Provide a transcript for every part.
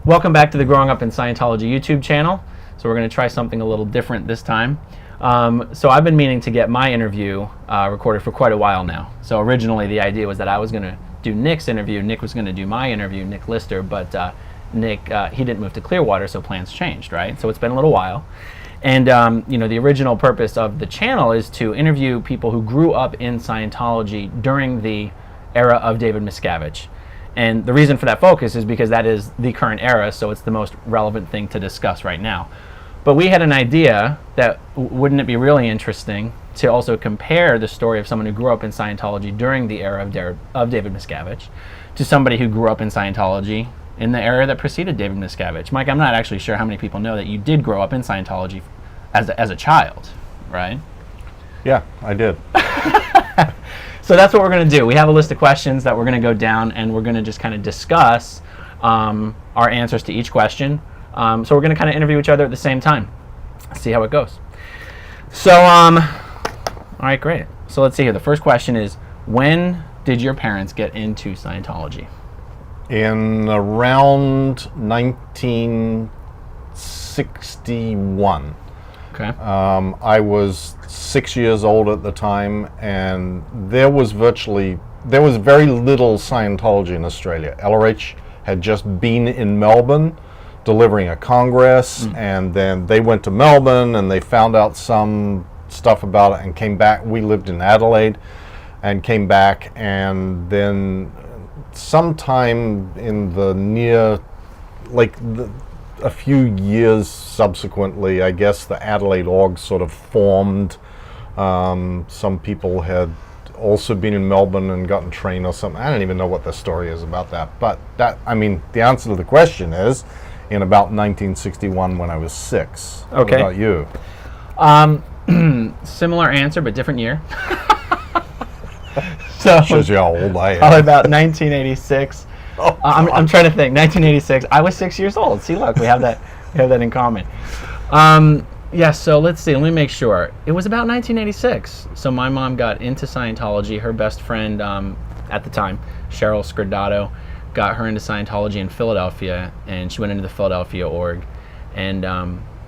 Welcome back to the Growing Up in Scientology YouTube channel. So we're going to try something a little different this time. So I've been meaning to get my interview recorded for quite a while now. So originally the idea was that I was going to do Nick's interview, Nick was going to do my interview, Nick Lister, but Nick, he didn't move to Clearwater, so plans changed, right? So it's been a little while. And the original purpose of the channel is to interview people who grew up in Scientology during the era of David Miscavige. And the reason for that focus is because that is the current era, so it's the most relevant thing to discuss right now. But we had an idea that wouldn't it be really interesting to also compare the story of someone who grew up in Scientology during the era of David Miscavige to somebody who grew up in Scientology in the era that preceded David Miscavige. Mike, I'm not actually sure how many people know that you did grow up in Scientology as a child, right? Yeah, I did. So that's what we're going to do. We have a list of questions that we're going to go down, and we're going to just kind of discuss our answers to each question. So we're going to kind of interview each other at the same time. See how it goes. So, all right, great. So let's see here. The first question is, when did your parents get into Scientology? In around 1961. Okay. I was 6 years old at the time, and there was very little Scientology in Australia. LRH had just been in Melbourne delivering a congress, and then they went to Melbourne and they found out some stuff about it and came back. We lived in Adelaide and came back, and then sometime in the near, a few years subsequently, I guess the Adelaide org sort of formed. Some people had also been in Melbourne and gotten trained or something. I don't even know what the story is about that. But the answer to the question is in about 1961 when I was 6. Okay. What about you? Similar answer, but different year. So shows you how old I am. Probably about 1986. Oh, I'm trying to think. 1986. I was 6 years old. See, look, we have that in common. Yeah. So let's see. Let me make sure. It was about 1986. So my mom got into Scientology. Her best friend at the time, Cheryl Scordato, got her into Scientology in Philadelphia, and she went into the Philadelphia org. And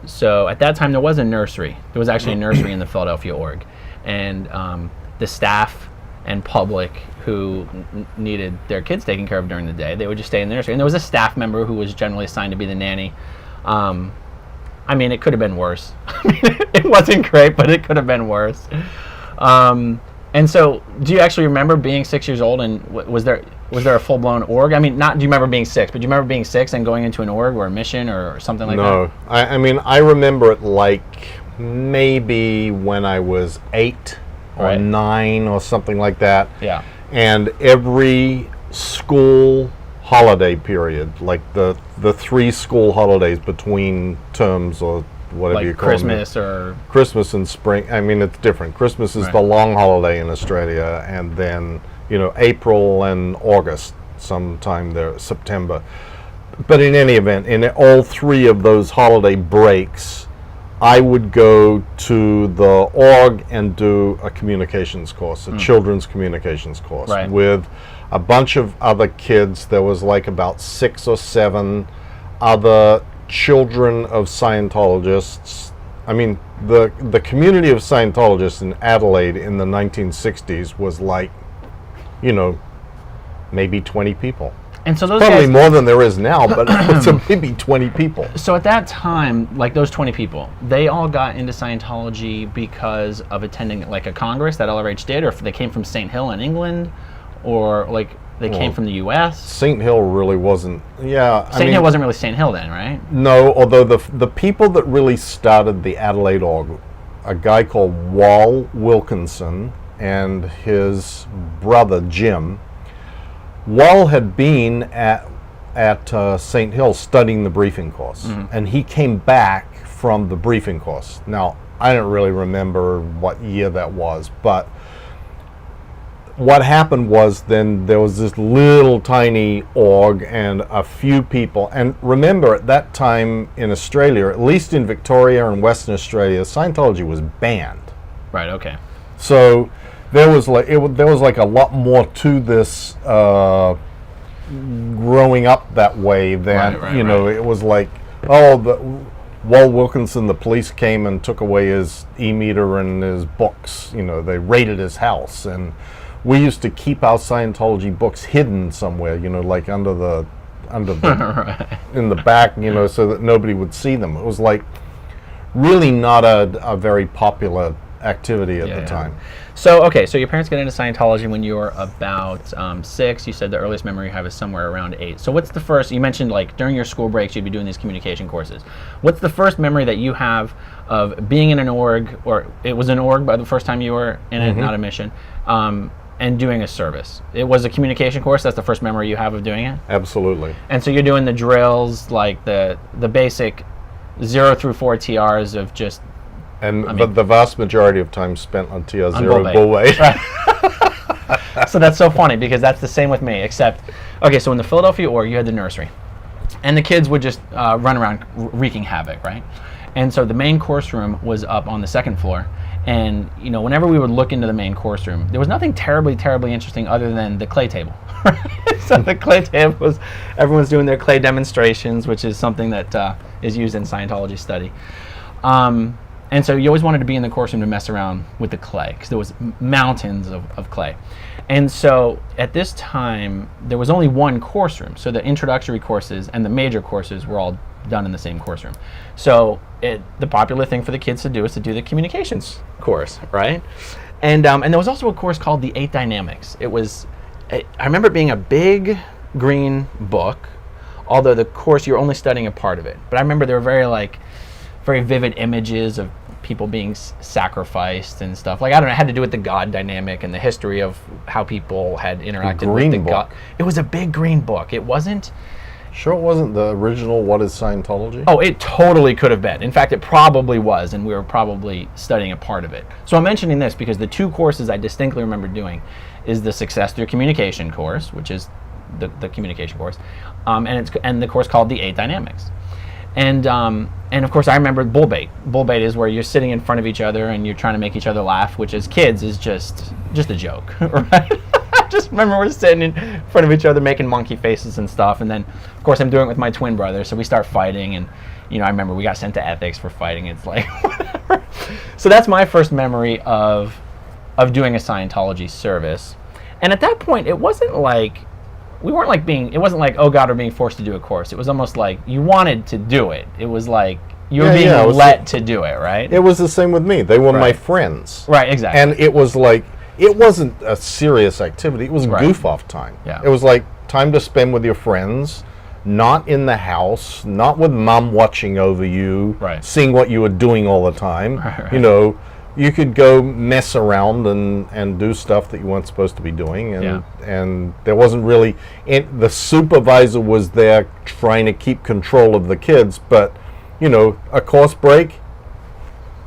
so at that time there was a nursery. There was actually a nursery in the Philadelphia org, and the staff and public who needed their kids taken care of during the day, they would just stay in the nursery. And there was a staff member who was generally assigned to be the nanny. It could have been worse. It wasn't great, but it could have been worse. And so, do you actually remember being 6 years old, and was there a full-blown org? Not do you remember being 6, but do you remember being 6 and going into an org or a mission or something like that? No. I remember it maybe when I was 8 or 9 or something like that. Yeah. And every school holiday period, like the 3 school holidays between terms or whatever you call Christmas them. or Christmas and spring. It's different. Christmas is the long holiday in Australia, and then April and August, sometime there, September. But in any event, in all 3 of those holiday breaks, I would go to the org and do a communications course, a children's communications course, with a bunch of other kids. There was about 6 or 7 other children of Scientologists. The community of Scientologists in Adelaide in the 1960s was maybe 20 people. And so those probably guys, more than there is now, but so maybe 20 people. So at that time, those 20 people, they all got into Scientology because of attending a congress that LRH did, or if they came from St. Hill in England, or they came from the U.S. St. Hill really wasn't. Yeah, St. Hill wasn't really St. Hill then, right? No, although the people that really started the Adelaide org, a guy called Wal Wilkinson and his brother Jim. Wal had been at St. Hill studying the briefing course, and he came back from the briefing course. Now, I don't really remember what year that was, but what happened was then there was this little tiny org and a few people. And remember, at that time in Australia, at least in Victoria and Western Australia, Scientology was banned. Right, okay. So there was a lot more to this growing up that way, then it was like, Walt Wilkinson, the police came and took away his e-meter and his books. They raided his house, and we used to keep our Scientology books hidden somewhere, like under the right. in the back, so that nobody would see them. It was like really not a very popular activity at the time. So your parents get into Scientology when you were about 6. You said the earliest memory you have is somewhere around 8. So what's the first, you mentioned like during your school breaks you'd be doing these communication courses. What's the first memory that you have of being in an org, or it was an org by the first time you were in it, not a mission, and doing a service? It was a communication course, that's the first memory you have of doing it? Absolutely. And so you're doing the drills, like the basic 0 through 4 TRs of just... But the vast majority of time spent on TR0 bull bait. Right. So that's so funny, because that's the same with me, except, so in the Philadelphia org, you had the nursery. And the kids would just run around wreaking havoc, right? And so the main course room was up on the 2nd floor. And, whenever we would look into the main course room, there was nothing terribly interesting other than the clay table. So the clay table was, everyone's doing their clay demonstrations, which is something that is used in Scientology study. And so you always wanted to be in the course room to mess around with the clay, because there was mountains of clay. And so at this time, there was only one course room. So the introductory courses and the major courses were all done in the same course room. So the popular thing for the kids to do is to do the communications course, right? And there was also a course called the 8 Dynamics. I remember it being a big green book, although the course, you're only studying a part of it. But I remember there were very vivid images of people being sacrificed and stuff. Like, I don't know, it had to do with the God dynamic and the history of how people had interacted with the God. It was a big green book. It wasn't... Sure it wasn't the original What is Scientology? Oh, it totally could have been. In fact, it probably was, and we were probably studying a part of it. So I'm mentioning this because the 2 courses I distinctly remember doing is the Success Through Communication course, which is the communication course, and the course called the 8 Dynamics. And of course I remember bull bait. Bull bait is where you're sitting in front of each other and you're trying to make each other laugh, which as kids is just a joke, right? I just remember we're sitting in front of each other making monkey faces and stuff, and then of course I'm doing it with my twin brother, so we start fighting, and I remember we got sent to ethics for fighting. It's like whatever. So that's my first memory of doing a Scientology service. And at that point it wasn't like it wasn't like, oh God, we're being forced to do a course. It was almost like you wanted to do it. It was like you were being let to do it, right? It was the same with me. They were my friends. Right, exactly. And it was like, it wasn't a serious activity. It was goof off time. Yeah. It was like time to spend with your friends, not in the house, not with mom watching over you, seeing what you were doing all the time. Right. You could go mess around and do stuff that you weren't supposed to be doing, and there wasn't really... the supervisor was there trying to keep control of the kids, but, a course break,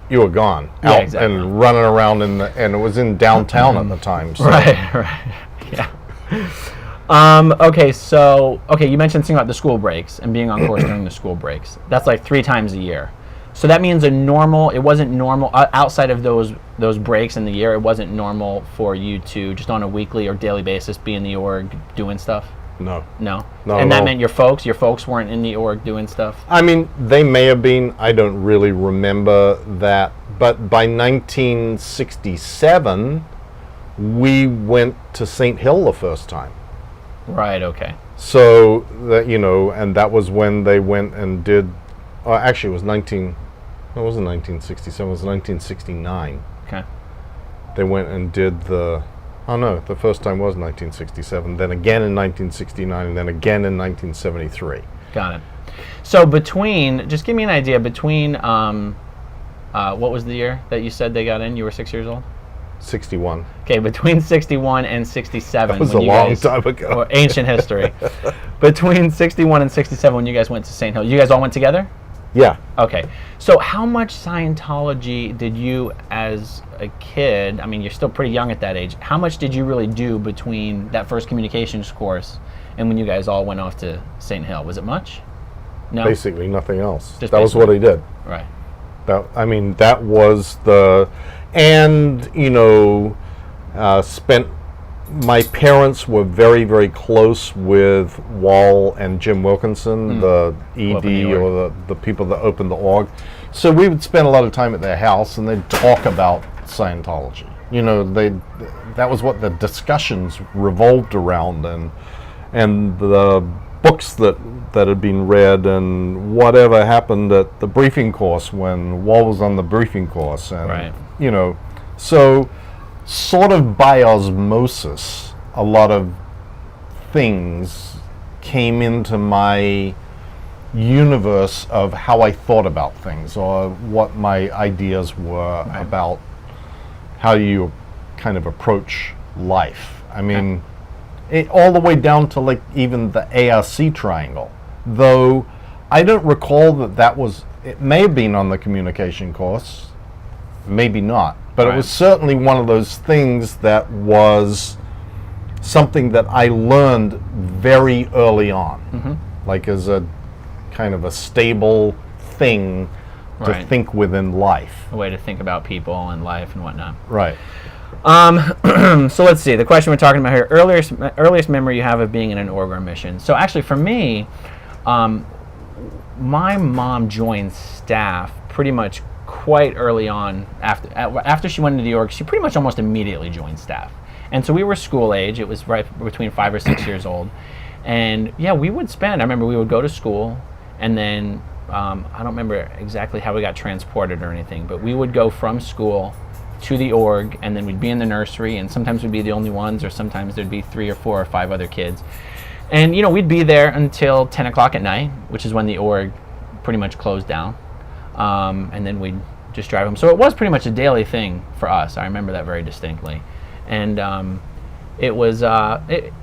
you were gone, out and running around, and it was in downtown at the time. So. Right, yeah. Okay, you mentioned something about the school breaks and being on course during the school breaks. That's like 3 times a year. So that means it wasn't normal, outside of those breaks in the year, it wasn't normal for you to just on a weekly or daily basis be in the org doing stuff? No. And that meant your folks weren't in the org doing stuff? I mean, they may have been, I don't really remember that, but by 1967, we went to St. Hill the first time. Right, okay. So, and that was when they went and did... actually, it wasn't 1967, it was 1969. Okay. They went and did the first time was 1967, then again in 1969, and then again in 1973. Got it. So just give me an idea, between, what was the year that you said they got in? You were 6 years old? 61. Okay, between 61 and 67. That was a long time ago. Or ancient history. Between 61 and 67, when you guys went to St. Hill, you guys all went together? Yeah. Okay. So how much Scientology did you, as a kid, I mean, you're still pretty young at that age, how much did you really do between that first communications course and when you guys all went off to St. Hill? Was it much? No? Basically nothing else. That was what he did. Right. That was the... And, spent my parents were very, very close with Wall and Jim Wilkinson, the ED or the people that opened the org. So we would spend a lot of time at their house, and they'd talk about Scientology. You know, that was what the discussions revolved around, and the books that had been read, and whatever happened at the briefing course when Wall was on the briefing course, and you know, so sort of by osmosis, a lot of things came into my universe of how I thought about things, or what my ideas were about how you kind of approach life. I mean, all the way down to like even the ARC triangle, though I don't recall that was, it may have been on the communication course, maybe not, but it was certainly one of those things that was something that I learned very early on, like as a kind of a stable thing to think within life. A way to think about people and life and whatnot. Right. So let's see, the question we're talking about here, earliest memory you have of being in an org or mission. So actually for me, my mom joined staff pretty much quite early on. After she went into the org, she pretty much almost immediately joined staff. And so we were school age, it was right between 5 or 6 years old. And yeah, we would spend, I remember we would go to school, and then, I don't remember exactly how we got transported or anything, but we would go from school to the org, and then we'd be in the nursery, and sometimes we'd be the only ones, or sometimes there'd be 3 or 4 or 5 other kids. And you know, we'd be there until 10 o'clock at night, which is when the org pretty much closed down. And then we'd just drive them. So it was pretty much a daily thing for us. I remember that very distinctly. And it was, it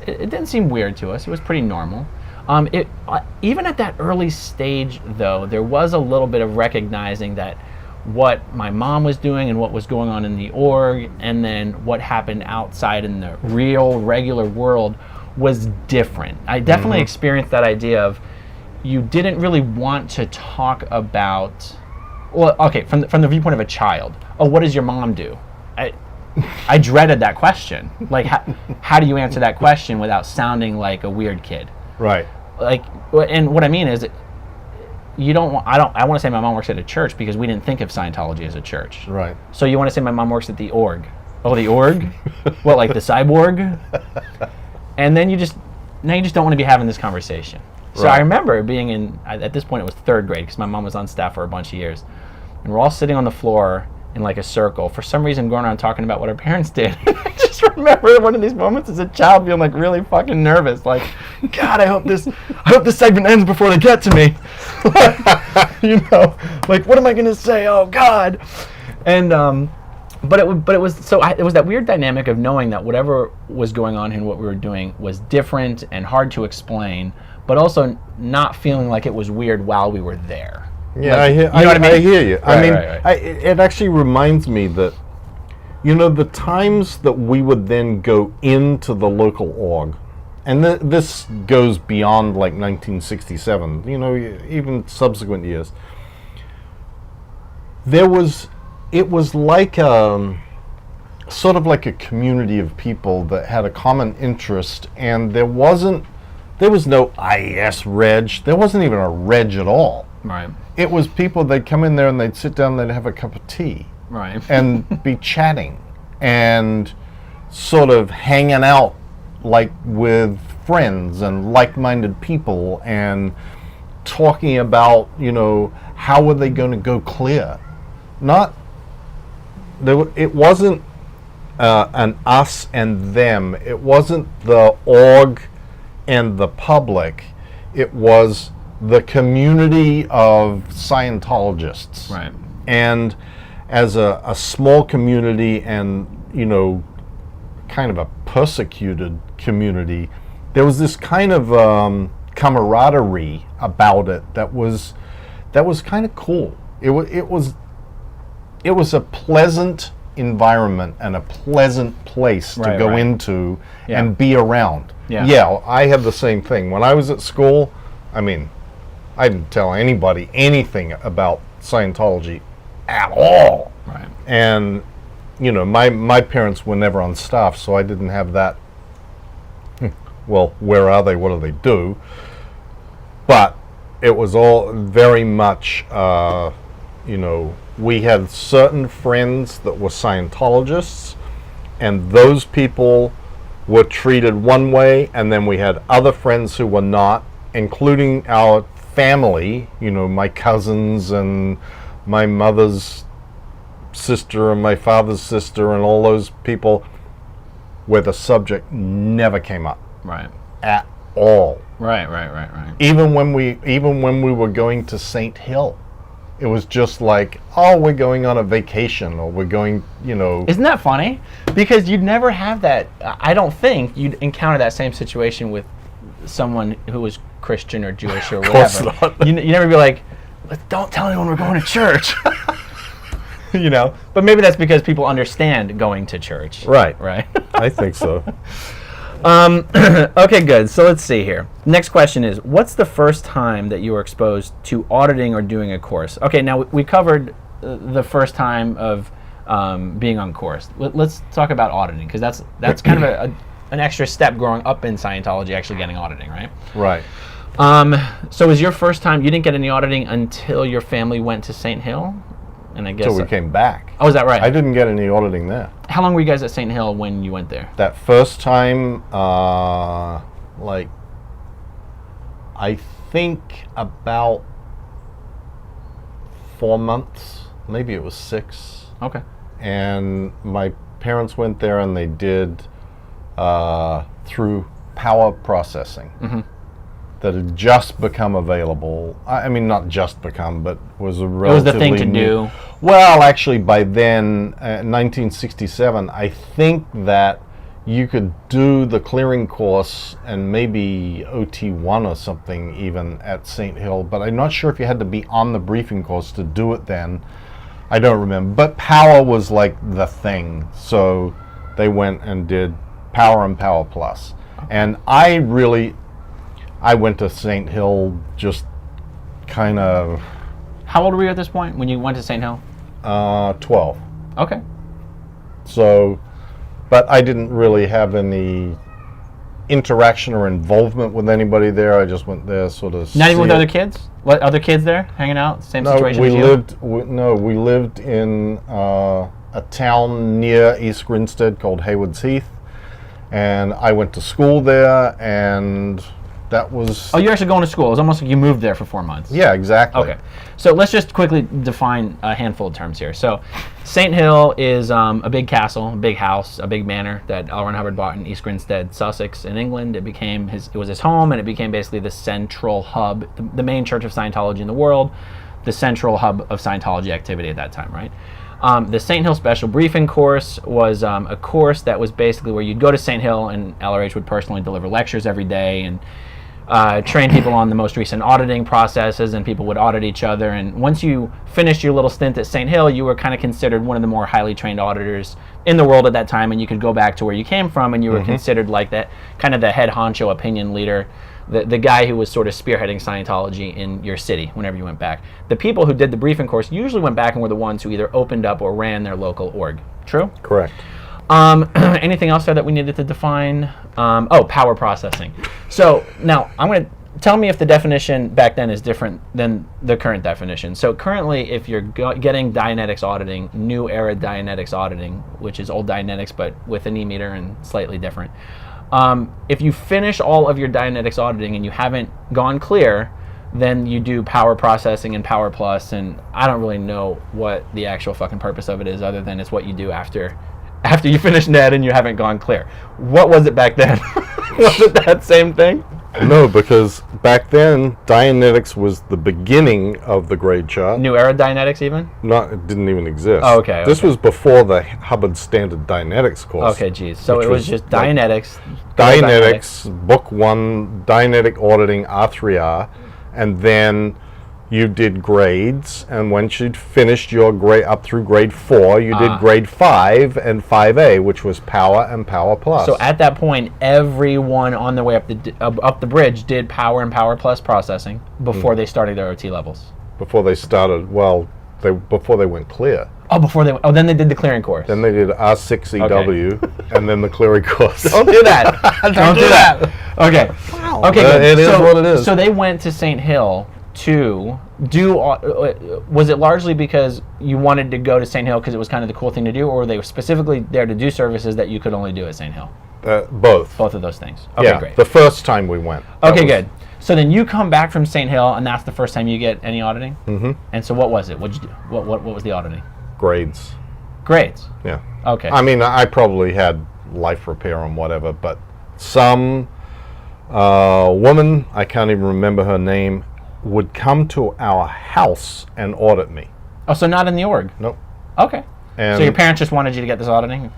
didn't seem weird to us. It was pretty normal. Even at that early stage, though, there was a little bit of recognizing that what my mom was doing and what was going on in the org, and then what happened outside in the real, regular world was different. I definitely experienced that idea of you didn't really want to talk about, well, okay, from the viewpoint of a child. Oh, what does your mom do? I dreaded that question. Like, how do you answer that question without sounding like a weird kid? Right. Like, and what I mean is, you don't. I want to say my mom works at a church because we didn't think of Scientology as a church. Right. So you want to say my mom works at the org? Oh, the org? What, like the cyborg? And then you just don't want to be having this conversation. So I remember being in, at this point it was 3rd grade, because my mom was on staff for a bunch of years, and we're all sitting on the floor in like a circle, for some reason going around talking about what our parents did. I just remember one of these moments as a child being like really fucking nervous, like, God, I hope this segment ends before they get to me. You know, like, what am I gonna say? Oh God. And but it was that weird dynamic of knowing that whatever was going on and what we were doing was different and hard to explain, but also not feeling like it was weird while we were there. Yeah, like, you know what I mean? I hear you. Right. It actually reminds me that, you know, the times that we would then go into the local org, and this goes beyond like 1967, you know, even subsequent years, it was like sort of like a community of people that had a common interest, and there was no IES reg, there wasn't even a reg at all. Right. It was people, they'd come in there and they'd sit down, they'd have a cup of tea. Right. And be chatting and sort of hanging out like with friends and like-minded people, and talking about, you know, how are they going to go clear. It wasn't an us and them. It wasn't the org and the public. It was the community of Scientologists. Right. And as a small community, and, you know, kind of a persecuted community, there was this kind of camaraderie about it that was kind of cool. It was a pleasant environment and a pleasant place to go into and be around. Yeah, I had the same thing. When I was at school, I mean, I didn't tell anybody anything about Scientology at all. Right. And my parents were never on staff, so I didn't have that. Well, where are they? What do they do? But it was all very much, we had certain friends that were Scientologists, and those people were treated one way, and then we had other friends who were not, including our family, my cousins and my mother's sister and my father's sister and all those people, where the subject never came up. Right. At all. Right. Even when we were going to St. Hill, it was just like, oh, we're going on a vacation, or we're going, Isn't that funny? Because you'd never have that. I don't think you'd encounter that same situation with someone who was Christian or Jewish or whatever. Of course not. You never be like, don't tell anyone we're going to church. But maybe that's because people understand going to church. Right. I think so. Okay, good. So let's see here. Next question is, what's the first time that you were exposed to auditing or doing a course? Okay, now we covered the first time of being on course. Let's talk about auditing, because that's kind of an extra step growing up in Scientology, actually getting auditing, right? Right. So was your first time, you didn't get any auditing until your family went to St. Hill? And I guess Until we came back. Oh, is that right? I didn't get any auditing there. How long were you guys at St. Hill when you went there? That first time, I think about 4 months, maybe it was 6. Okay. And my parents went there, and they did through power processing. Mm-hmm. That had just become available. I mean, not just become, but was a relatively It was the thing to do. Well, actually, by then, 1967, I think that you could do the clearing course and maybe OT1 or something even at St. Hill, but I'm not sure if you had to be on the briefing course to do it then. I don't remember. But power was like the thing. So they went and did power and power plus. And I went to St. Hill just kind of... How old were you at this point when you went to St. Hill? 12. Okay. So, but I didn't really have any interaction or involvement with anybody there. I just went there sort of... Not even with other kids? What, other kids there hanging out? Same situation as you? We lived in a town near East Grinstead called Haywards Heath. And I went to school there, and... that was... Oh, you're actually going to school. It was almost like you moved there for 4 months. Yeah, exactly. Okay. So let's just quickly define a handful of terms here. So St. Hill is a big castle, a big house, a big manor that L. Ron Hubbard bought in East Grinstead, Sussex in England. It was his home, and it became basically the central hub, the main church of Scientology in the world, the central hub of Scientology activity at that time, right? The St. Hill Special Briefing Course was a course that was basically where you'd go to St. Hill, and LRH would personally deliver lectures every day and train people on the most recent auditing processes, and people would audit each other. And once you finished your little stint at St. Hill, you were kind of considered one of the more highly trained auditors in the world at that time, and you could go back to where you came from, and you were considered like that kind of the head honcho opinion leader, the guy who was sort of spearheading Scientology in your city whenever you went back. The people who did the briefing course usually went back and were the ones who either opened up or ran their local org. True? Correct. Anything else there that we needed to define? Power processing. So now I'm going to tell me if the definition back then is different than the current definition. So currently, if you're getting Dianetics auditing, new era Dianetics auditing, which is old Dianetics but with an e-meter and slightly different, if you finish all of your Dianetics auditing and you haven't gone clear, then you do power processing and power plus, and I don't really know what the actual fucking purpose of it is, other than it's what you do after you finish NED and you haven't gone clear. What was it back then? Was it that same thing? No, because back then, Dianetics was the beginning of the grade chart. New era Dianetics even? It didn't even exist. Oh, okay. This was before the Hubbard Standard Dianetics course. Okay, geez. So it was just Dianetics. Dianetics, Book 1, Dianetic Auditing, R3R, and then you did grades, and once you'd finished your grade up through grade 4, you did grade 5 and 5A, which was power and power plus. So at that point, everyone on their way up the bridge did power and power plus processing before they started their OT levels. Before they started, well, before they went clear. Oh, then they did the clearing course. Then they did R6EW, and then the clearing course. Don't do that. Don't do that. Okay. Wow. Okay, good. It is what it is. So they went to St. Hill to do, was it largely because you wanted to go to St. Hill because it was kind of the cool thing to do, or were they specifically there to do services that you could only do at St. Hill? Both. Both of those things. Okay, yeah, great. the first time we went. Okay, good. So then you come back from St. Hill, and that's the first time you get any auditing? Mm-hmm. And so what was it? What'd you do? What was the auditing? Grades. Grades? Yeah. Okay. I mean, I probably had life repair and whatever, but some woman, I can't even remember her name, would come to our house and audit me. Oh, so not in the org? Nope. Okay. And so your parents just wanted you to get this auditing?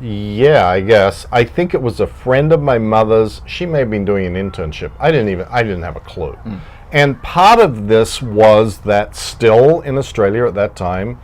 Yeah, I guess. I think it was a friend of my mother's. She may have been doing an internship. I didn't have a clue. And part of this was that still in Australia at that time,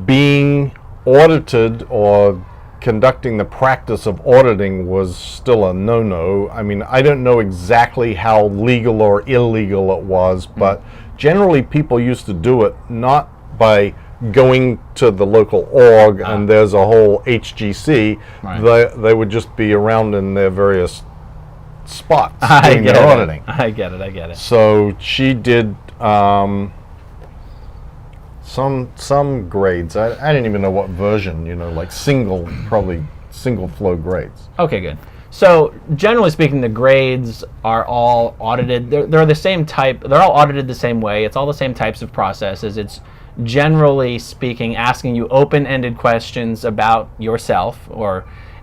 being audited or conducting the practice of auditing was still a no-no. I mean, I don't know exactly how legal or illegal it was, but generally people used to do it not by going to the local org and there's a whole HGC. Right. They would just be around in their various spots doing their auditing. I get it. So she did some grades. I didn't even know what version, like probably single flow grades. Okay, good. So generally speaking, the grades are all audited. They're the same type. They're all audited the same way. It's all the same types of processes. It's generally speaking asking you open-ended questions about yourself,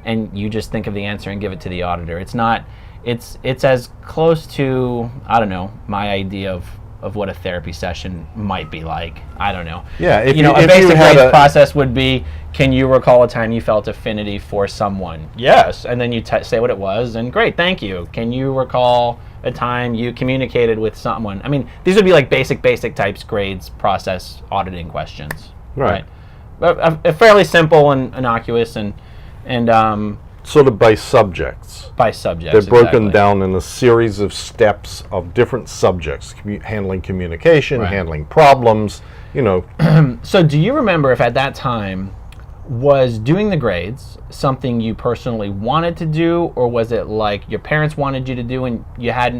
and you just think of the answer and give it to the auditor. It's not. It's as close to, I don't know, my idea of what a therapy session might be like. I don't know. Yeah, a basic grades process would be, can you recall a time you felt affinity for someone? Yes, and then you say what it was, and great, thank you. Can you recall a time you communicated with someone? I mean, these would be like basic types grades process auditing questions. Right. Fairly simple and innocuous and sort of by subjects. By subjects, they're broken down in a series of steps of different subjects, handling communication, handling problems, So do you remember if at that time was doing the grades something you personally wanted to do, or was it like your parents wanted you to do and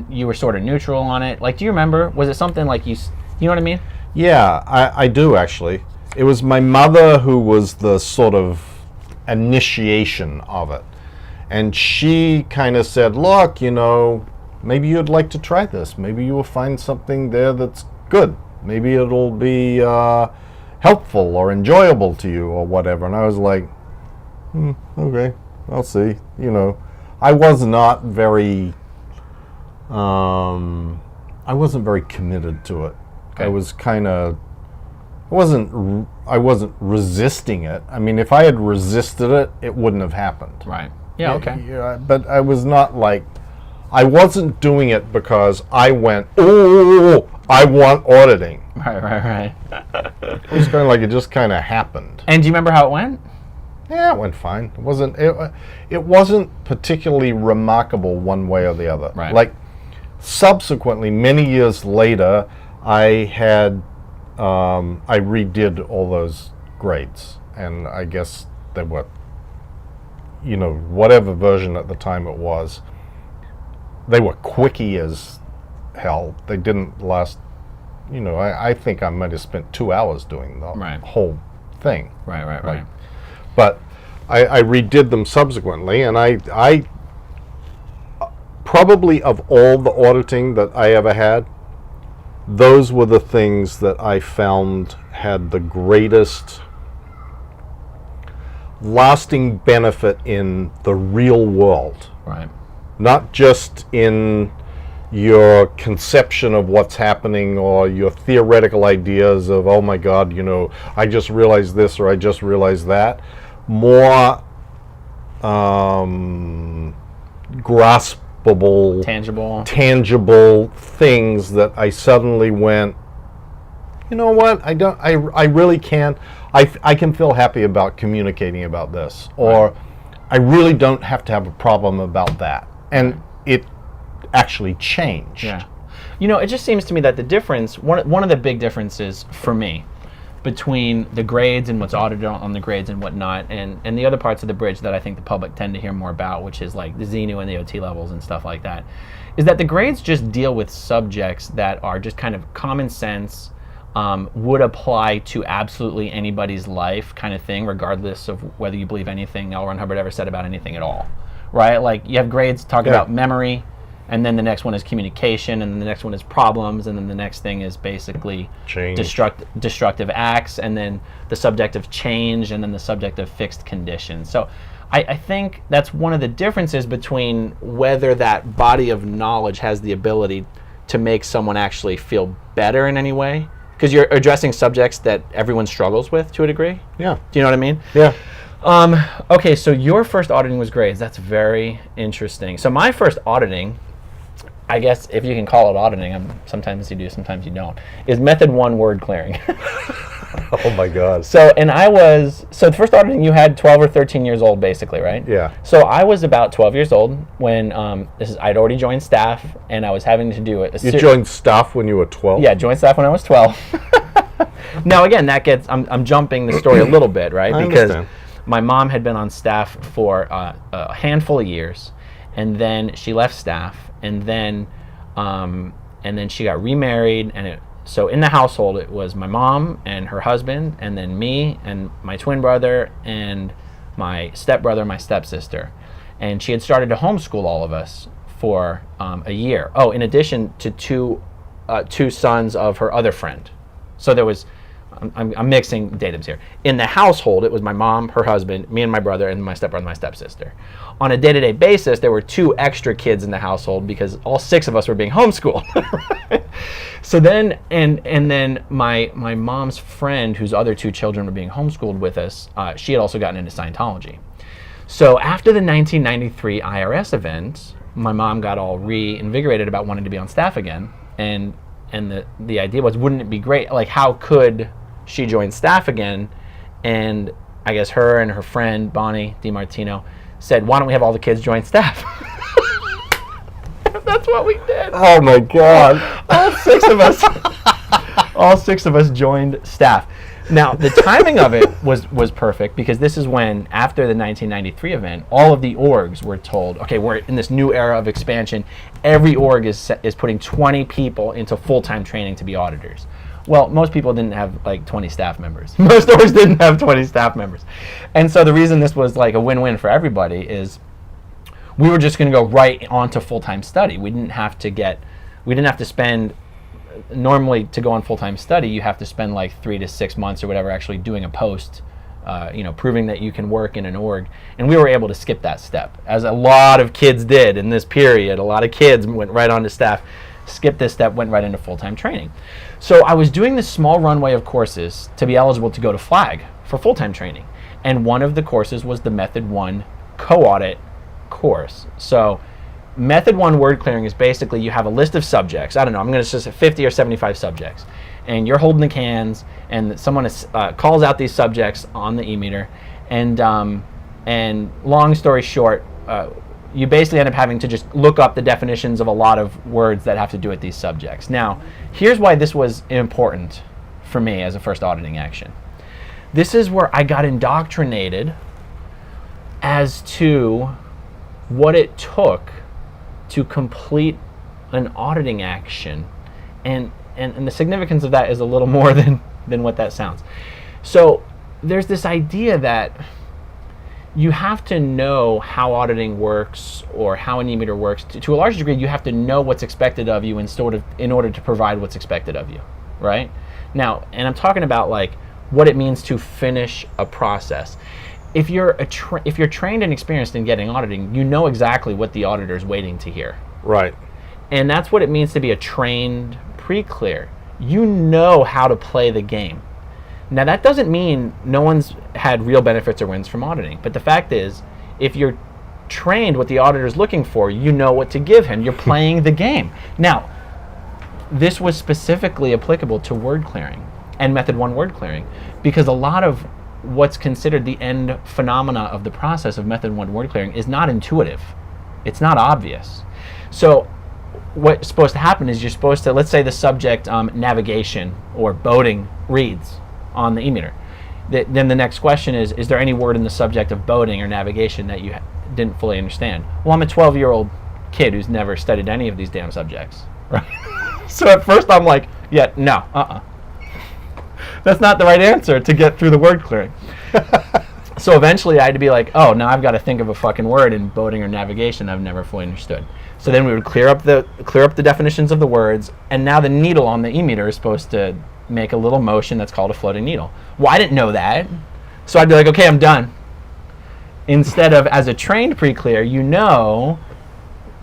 you were sort of neutral on it? Like, do you remember? Was it something like you know what I mean? Yeah, I do actually. It was my mother who was the sort of initiation of it. And she kind of said, look, maybe you'd like to try this. Maybe you will find something there that's good. Maybe it'll be helpful or enjoyable to you or whatever. And I was like, okay, I'll see. I was not very, I wasn't very committed to it. Okay. I was kind of, I wasn't resisting it. I mean, if I had resisted it, it wouldn't have happened. Right. Yeah, okay. Yeah, but I was not like, I wasn't doing it because I went, oh, I want auditing. Right. It was kind of like it just kind of happened. And do you remember how it went? Yeah, it went fine. It wasn't particularly remarkable one way or the other. Right. Like, subsequently, many years later, I redid all those grades, and I guess they were, whatever version at the time it was, they were quickie as hell. They didn't last, I think I might have spent 2 hours doing the whole thing. Right. But I redid them subsequently, and I probably of all the auditing that I ever had, those were the things that I found had the greatest lasting benefit in the real world. Right. Not just in your conception of what's happening or your theoretical ideas of, oh my God, I just realized this or I just realized that. More graspable, tangible things that I suddenly went, you know what? I really can. I can feel happy about communicating about this, or I really don't have to have a problem about that. And it actually changed. Yeah. It just seems to me that the difference, one of the big differences for me between the grades and what's audited on the grades and whatnot, and the other parts of the bridge that I think the public tend to hear more about, which is like the Xenu and the OT levels and stuff like that, is that the grades just deal with subjects that are just kind of common sense, would apply to absolutely anybody's life kind of thing, regardless of whether you believe anything L. Ron Hubbard ever said about anything at all, right? Like you have grades talking about memory, and then the next one is communication, and then the next one is problems, and then the next thing is basically destructive acts, and then the subject of change, and then the subject of fixed conditions. So I think that's one of the differences between whether that body of knowledge has the ability to make someone actually feel better in any way, because you're addressing subjects that everyone struggles with to a degree. Yeah. Do you know what I mean? Yeah. Okay, so your first auditing was grades. That's very interesting. So my first auditing, I guess if you can call it auditing, sometimes you do, sometimes you don't, is method 1 word clearing. Oh my God. So the first auditing you had 12 or 13 years old basically, right? Yeah. So I was about 12 years old when I'd already joined staff, and I was having to do it. You joined staff when you were 12? Yeah, joined staff when I was 12. Now again, I'm jumping the story a little bit, right? Because understand. My mom had been on staff for a handful of years, and then she left staff, and then she got remarried, and so in the household it was my mom and her husband, and then me and my twin brother and my stepbrother and my stepsister, and she had started to homeschool all of us for a year. Oh, in addition to two sons of her other friend. So there was, I'm mixing datums here. In the household, it was my mom, her husband, me and my brother, and my stepbrother and my stepsister. On a day-to-day basis, there were 2 extra kids in the household because all 6 of us were being homeschooled. So then, and then my mom's friend, whose other 2 children were being homeschooled with us, she had also gotten into Scientology. So after the 1993 IRS event, my mom got all reinvigorated about wanting to be on staff again, and the idea was, wouldn't it be great? Like, how could she join staff again? And I guess her and her friend Bonnie DiMartino said, why don't we have all the kids join staff? That's what we did. Oh my God. All 6 of us joined staff. Now, the timing of it was perfect, because this is when, after the 1993 event, all of the orgs were told, okay, we're in this new era of expansion. Every org is putting 20 people into full-time training to be auditors. Well, most people didn't have like 20 staff members. Most orgs didn't have 20 staff members. And so the reason this was like a win-win for everybody is we were just going to go right onto full-time study. We didn't have to spend, normally to go on full-time study, you have to spend like 3 to 6 months or whatever actually doing a post, proving that you can work in an org. And we were able to skip that step, as a lot of kids did in this period. A lot of kids went right on to staff, skipped this step, went right into full-time training. So I was doing this small runway of courses to be eligible to go to FLAG for full-time training. And one of the courses was the Method 1 co-audit course. So Method 1 word clearing is basically, you have a list of subjects. I don't know, I'm going to just say 50 or 75 subjects. And you're holding the cans, and someone calls out these subjects on the e-meter. And long story short, you basically end up having to just look up the definitions of a lot of words that have to do with these subjects. Now, here's why this was important for me as a first auditing action. This is where I got indoctrinated as to what it took to complete an auditing action, and the significance of that is a little more than what that sounds. So there's this idea that you have to know how auditing works, or how an e-meter works. To a large degree, you have to know what's expected of you in order to provide what's expected of you, right? Now, and I'm talking about like what it means to finish a process. If you're trained and experienced in getting auditing, you know exactly what the auditor's waiting to hear. Right. And that's what it means to be a trained pre-clear. You know how to play the game. Now, that doesn't mean no one's had real benefits or wins from auditing. But the fact is, if you're trained what the auditor's looking for, you know what to give him. You're playing the game. Now, this was specifically applicable to word clearing and Method 1 word clearing, because a lot of what's considered the end phenomena of the process of Method 1 word clearing is not intuitive. It's not obvious. So what's supposed to happen is you're supposed to, let's say the subject navigation or boating reads on the e-meter. Then the next question is there any word in the subject of boating or navigation that you didn't fully understand? Well, I'm a 12-year-old kid who's never studied any of these damn subjects, right? So at first I'm like, yeah, no, that's not the right answer to get through the word clearing. So eventually I had to be like, oh, now I've got to think of a fucking word in boating or navigation I've never fully understood. So then we would clear up the definitions of the words, and now the needle on the e-meter is supposed to make a little motion that's called a floating needle. Well, I didn't know that. So I'd be like, okay, I'm done. Instead of, as a trained pre-clear, you know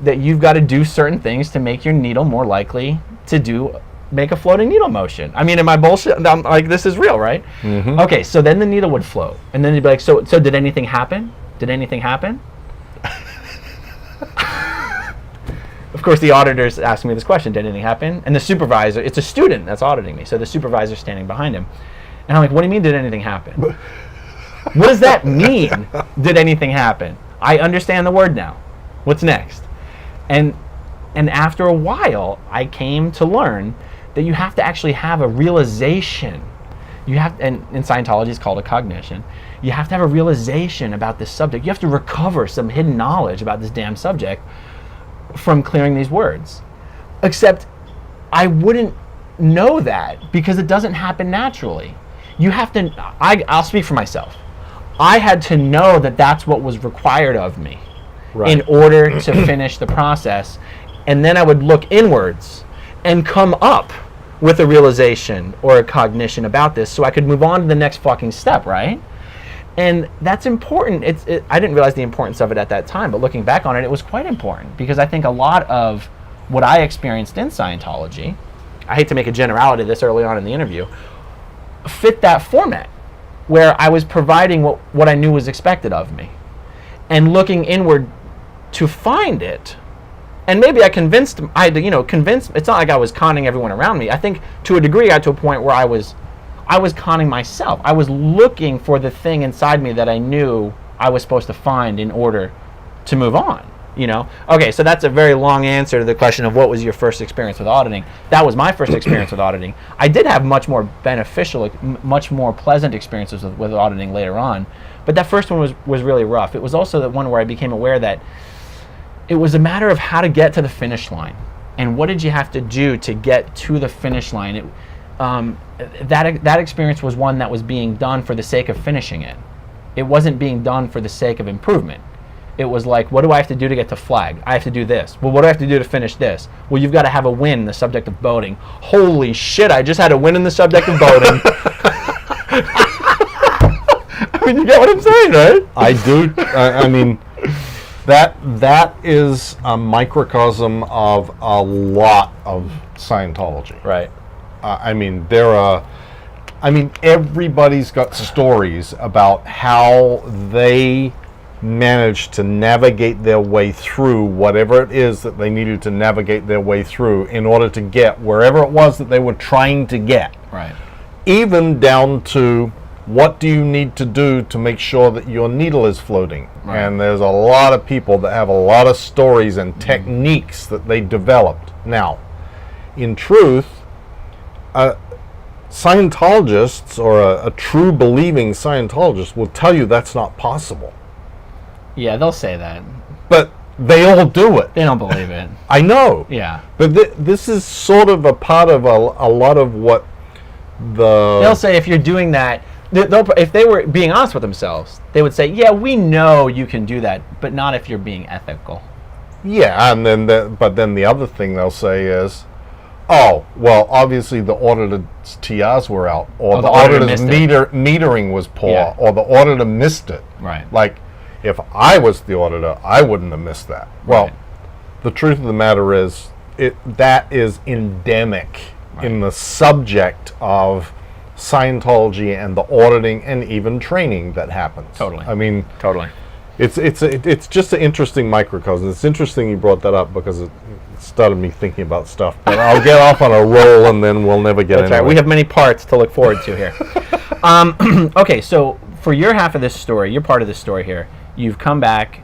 that you've got to do certain things to make your needle more likely to make a floating needle motion. I mean, am I bullshit? I'm like, this is real, right? Mm-hmm. Okay, so then the needle would float. And then you'd be like, so did anything happen? Did anything happen? Of course, the auditors asked me this question, did anything happen? And the supervisor, it's a student that's auditing me, so the supervisor's standing behind him. And I'm like, what do you mean, did anything happen? What does that mean, did anything happen? I understand the word now. What's next? And after a while, I came to learn that you have to actually have a realization. And in Scientology, it's called a cognition. You have to have a realization about this subject. You have to recover some hidden knowledge about this damn subject from clearing these words. Except I wouldn't know that because it doesn't happen naturally. You have to, I'll speak for myself. I had to know that that's what was required of me in order to finish the process. And then I would look inwards and come up with a realization or a cognition about this so I could move on to the next fucking step, right? And that's important. I didn't realize the importance of it at that time, but looking back on it, it was quite important because I think a lot of what I experienced in Scientology, I hate to make a generality of this early on in the interview, fit that format where I was providing what I knew was expected of me and looking inward to find it. And maybe I had to convince, it's not like I was conning everyone around me. I think to a degree I got to a point where I was conning myself. I was looking for the thing inside me that I knew I was supposed to find in order to move on, Okay, so that's a very long answer to the question of what was your first experience with auditing. That was my first experience with auditing. I did have much more beneficial, much more pleasant experiences with auditing later on, but that first one was really rough. It was also the one where I became aware that it was a matter of how to get to the finish line. And what did you have to do to get to the finish line? That experience was one that was being done for the sake of finishing it. It wasn't being done for the sake of improvement. It was like, what do I have to do to get to flag? I have to do this. Well, what do I have to do to finish this? Well, you've got to have a win in the subject of boating. Holy shit, I just had a win in the subject of boating. I mean, you get what I'm saying, right? I do. I mean, that is a microcosm of a lot of Scientology. Right. Everybody's got stories about how they managed to navigate their way through whatever it is that they needed to navigate their way through in order to get wherever it was that they were trying to get. Right. Even down to what do you need to do to make sure that your needle is floating. Right. And there's a lot of people that have a lot of stories and techniques that they developed. Now, in truth, Scientologists or a true believing Scientologist will tell you that's not possible. Yeah, they'll say that. But they all do it. They don't believe it. I know. Yeah. But this is sort of a part of a lot of what They'll say if you're doing that, if they were being honest with themselves, they would say, yeah, we know you can do that, but not if you're being ethical. Yeah, and then the other thing they'll say is, oh, well, obviously the auditor's TRs were out, or the auditor's metering was poor, or the auditor missed it. Right. Like, if I was the auditor, I wouldn't have missed that. Well, the truth of the matter is, that is endemic in the subject of Scientology and the auditing and even training that happens. Totally. I mean, totally. It's just an interesting microcosm. It's interesting you brought that up because it started me thinking about stuff. But I'll get off on a roll and then we'll never get anywhere. Right. We have many parts to look forward to here. Okay, so for your half of this story, your part of this story here, you've come back,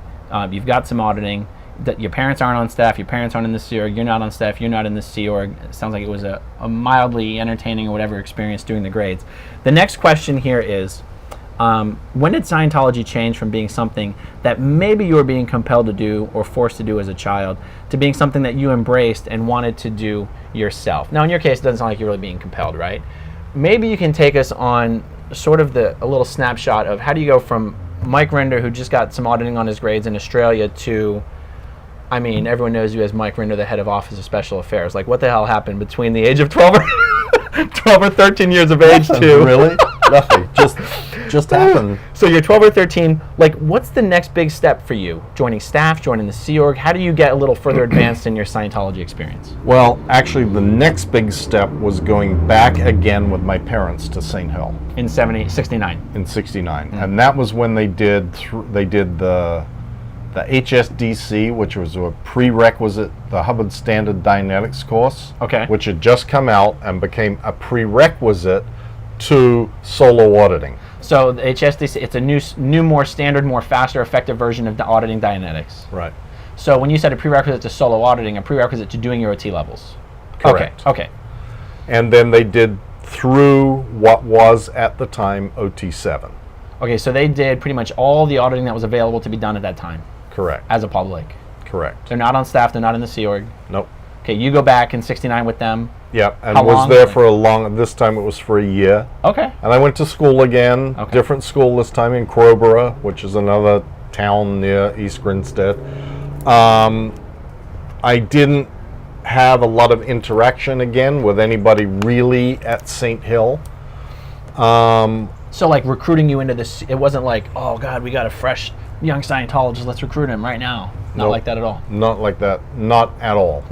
you've got some auditing, that your parents aren't on staff, your parents aren't in the Sea Org, you're not on staff, you're not in the Sea Org. It sounds like it was a mildly entertaining or whatever experience doing the grades. The next question here is, when did Scientology change from being something that maybe you were being compelled to do or forced to do as a child to being something that you embraced and wanted to do yourself? Now, in your case, it doesn't sound like you're really being compelled, right? Maybe you can take us on sort of a little snapshot of how do you go from Mike Rinder, who just got some auditing on his grades in Australia, to, I mean, everyone knows you as Mike Rinder, the head of Office of Special Affairs. Like, what the hell happened between the age of 12 or 13 years of age to... Really? Nothing. Just happened. So you're 12 or 13. Like, what's the next big step for you? Joining staff, joining the Sea Org? How do you get a little further advanced in your Scientology experience? Well, actually, the next big step was going back again with my parents to St. Hill. In 69. In 69. And that was when they did the HSDC, which was a prerequisite, the Hubbard Standard Dianetics course, Okay. which had just come out and became a prerequisite to solo auditing. So the HSDC, it's a new, more standard, more faster, effective version of the auditing Dianetics. Right. So when you said a prerequisite to solo auditing, a prerequisite to doing your OT levels. Correct. Okay. And then they did through what was at the time OT7. Okay, so they did pretty much all the auditing that was available to be done at that time Correct. as a public. Correct. They're not on staff, they're not in the Sea Org. Nope. Okay, you go back in 69 with them. Yeah, and How was long? there for a long, this time it was for a year. Okay. And I went to school again, Okay. different school this time in Clearwater, which is another town near East Grinstead. I didn't have a lot of interaction again with anybody really at St. Hill. So like recruiting you into this, it wasn't like, oh God, we got a fresh young Scientologist, let's recruit him right now. Not Nope. like that at all. Not like that, not at all.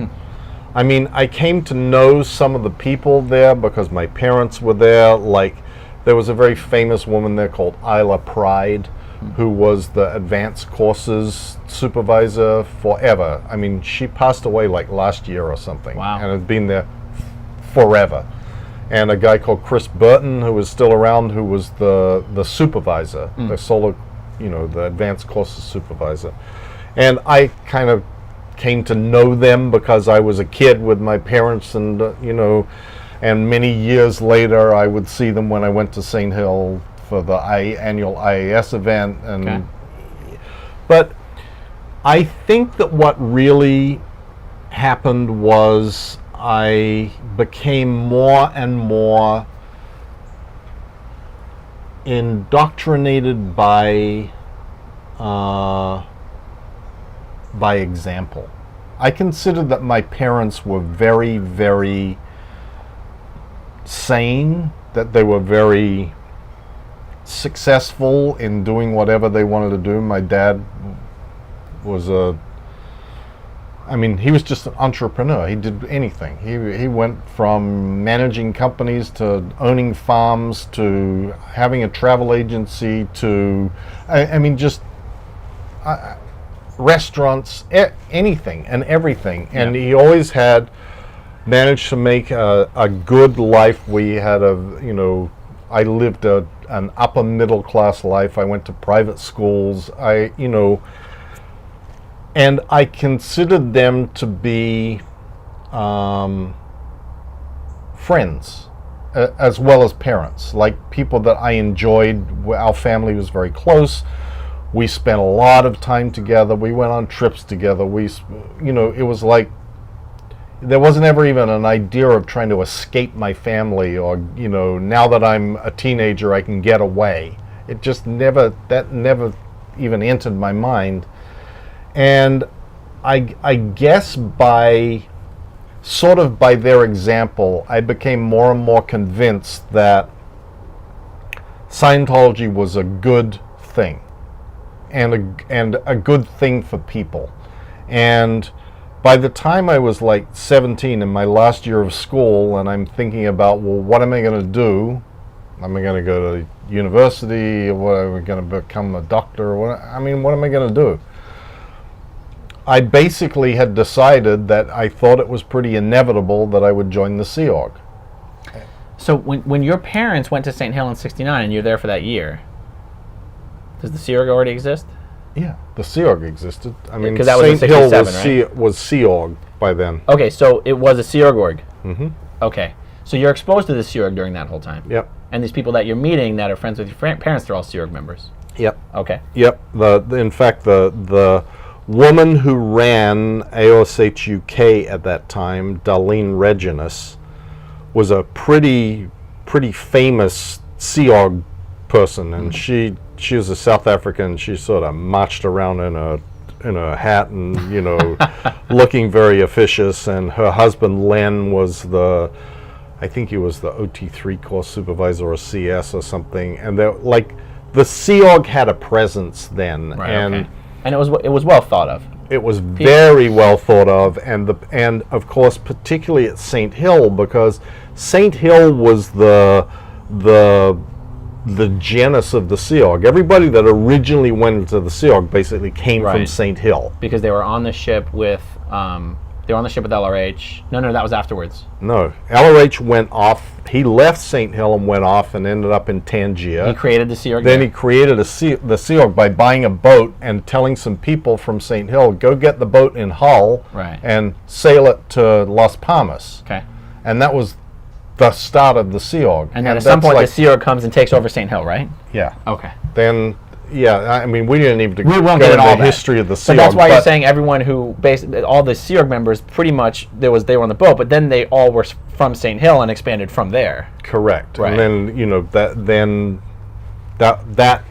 I mean, I came to know some of the people there because my parents were there. Like, there was a very famous woman there called Isla Pride, who was the advanced courses supervisor forever. I mean, she passed away like last year or something. Wow. And had been there forever. And a guy called Chris Burton, who was still around, who was the supervisor, the solo, the advanced courses supervisor. And I kind of came to know them because I was a kid with my parents, and and many years later I would see them when I went to St. Hill for the annual IAS event. And Okay. But I think that what really happened was I became more and more indoctrinated by example. I consider that my parents were very, very sane, that they were very successful in doing whatever they wanted to do. My dad was he was just an entrepreneur. He did anything. He went from managing companies to owning farms to having a travel agency to, restaurants, anything and everything. And he always had managed to make a good life. We had I lived an upper middle class life. I went to private schools. And I considered them to be friends as well as parents, like people that I enjoyed. Our family was very close. We spent a lot of time together. We went on trips together. It was like there wasn't ever even an idea of trying to escape my family or, now that I'm a teenager, I can get away. It just never even entered my mind. And I guess by their example, I became more and more convinced that Scientology was a good thing and a good thing for people. And by the time I was like 17 in my last year of school, and I'm thinking about, well, what am I going to do? Am I going to go to university? Or what, am I going to become a doctor? What am I going to do? I basically had decided that I thought it was pretty inevitable that I would join the Sea Org. So when your parents went to St. Hill in 69 and you're there for that year, does the Sea Org already exist? Yeah, the Sea Org existed. I mean, 'Cause that was in St. Hill 67, was Sea Org by then. Okay, so it was a Sea Org. Mm-hmm. Okay, so you're exposed to the Sea Org during that whole time. Yep. And these people that you're meeting that are friends with your parents, they're all Sea Org members. Yep. Okay. Yep. In fact, the woman who ran AOSH UK at that time, Darlene Reginus, was a pretty famous Sea Org person, and she was a South African. She sort of marched around in a hat and looking very officious. And her husband Len was I think he was the OT3 course supervisor or CS or something. And they're like, the Sea Org had a presence then, Right, and it was well thought of. It was very well thought of, and of course, particularly at St. Hill, because St. Hill was the genus of the Sea Org. Everybody that originally went into the Sea Org basically came from St. Hill, because they were on the ship with LRH. No, that was afterwards. No, LRH went off. He left St. Hill and went off and ended up in Tangier. He created the Sea Org. Then he created the Sea Org by buying a boat and telling some people from St. Hill, go get the boat in Hull and sail it to Las Palmas. Okay. And that was the start of the Sea Org. And then at some point the Sea Org comes and takes over St. Hill, right? Yeah. Okay. Then, I mean, we didn't even we won't go get into all the history of the Sea Org. But that's why you're saying everyone who all the Sea Org members pretty much they were on the boat, but then they all were from St. Hill and expanded from there. Correct. Right. And then that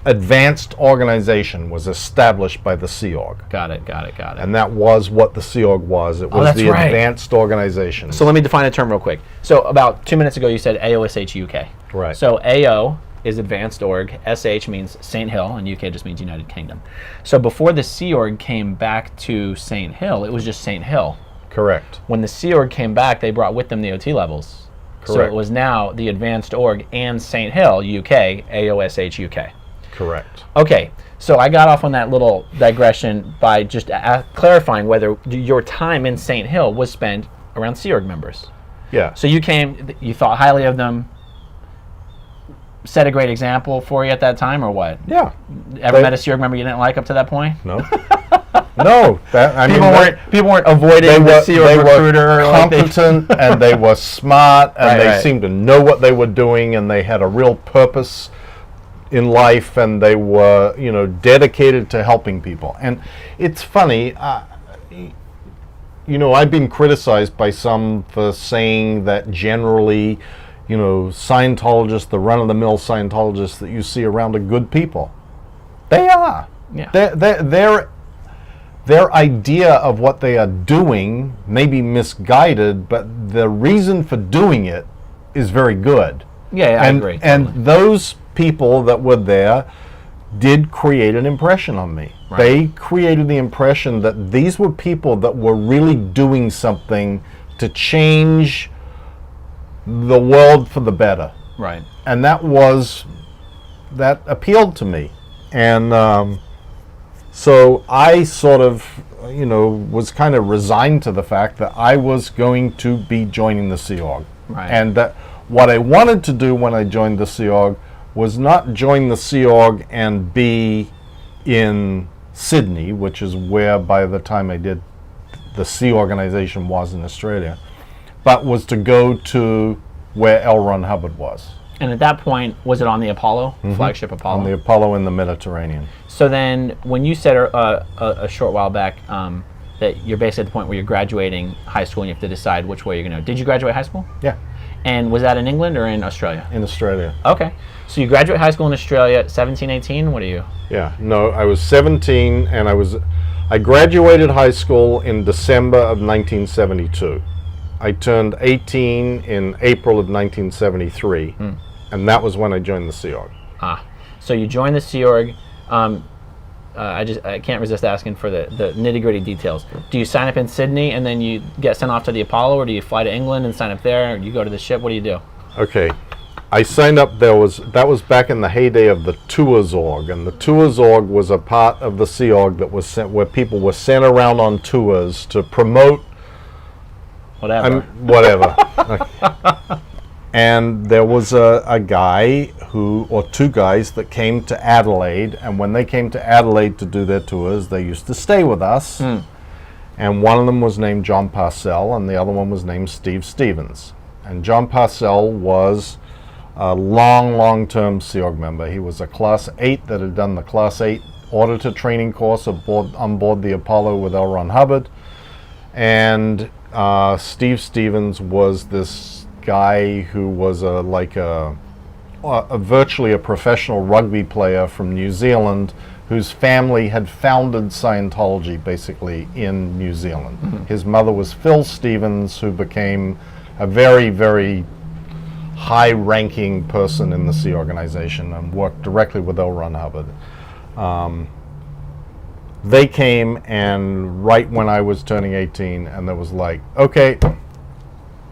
advanced organization was established by the Sea Org. Got it. And that was what the Sea Org was. It was the advanced organization. So let me define a term real quick. So about 2 minutes ago you said AOSH UK. Right. So AO is advanced org, SH means St. Hill, and UK just means United Kingdom. So before the Sea Org came back to St. Hill, it was just St. Hill. Correct. When the Sea Org came back, they brought with them the OT levels. Correct. So it was now the advanced org and St. Hill, UK, AOSH UK. Correct. Okay, so I got off on that little digression by just clarifying whether your time in St. Hill was spent around Sea Org members. Yeah. So you came, you thought highly of them, set a great example for you at that time, or what? Yeah. Ever met a Sea Org member you didn't like up to that point? No. No. People weren't avoiding the Sea Org recruiter. They were competent and they were smart and they right. seemed to know what they were doing and they had a real purpose in life and they were, dedicated to helping people. And it's funny, I've been criticized by some for saying that generally, Scientologists, the run-of-the-mill Scientologists that you see around are good people. They are. Yeah. Their idea of what they are doing may be misguided, but the reason for doing it is very good. Yeah, I agree. And those people that were there did create an impression on me. Right. They created the impression that these were people that were really doing something to change the world for the better. Right. And that appealed to me. And so I sort of, was kind of resigned to the fact that I was going to be joining the Sea Org. Right. And that what I wanted to do when I joined the Sea Org was not join the Sea Org and be in Sydney, which is where by the time I did the Sea Organization was in Australia, but was to go to where L. Ron Hubbard was. And at that point, was it on the Apollo, flagship Apollo? On the Apollo in the Mediterranean. So then, when you said a short while back that you're basically at the point where you're graduating high school and you have to decide which way you're going to. Did you graduate high school? Yeah. And was that in England or in Australia? In Australia. Okay. So you graduate high school in Australia at 17, 18? What are you? Yeah. No, I was 17 and I graduated high school in December of 1972. I turned 18 in April of 1973, and that was when I joined the Sea Org. So you joined the Sea Org. I can't resist asking for the nitty-gritty details. Do you sign up in Sydney and then you get sent off to the Apollo, or do you fly to England and sign up there, or you go to the ship? What do you do? Okay. I signed up, that was back in the heyday of the Tours Org, and the Tours Org was a part of the Sea Org that was sent, where people were sent around on tours to promote Whatever. Whatever. And there was a guy or two guys that came to Adelaide, and when they came to Adelaide to do their tours, they used to stay with us. And one of them was named John Parcell, and the other one was named Steve Stevens. And John Parcell was a long-term Sea Org member. He was a Class 8 that had done the Class 8 auditor training course on board the Apollo with L. Ron Hubbard. And Steve Stevens was this guy who was virtually a professional rugby player from New Zealand, whose family had founded Scientology basically in New Zealand. His mother was Phil Stevens, who became a very, very high-ranking person in the Sea Organization and worked directly with L. Ron Hubbard. They came, and right when I was turning 18, and there was like, okay,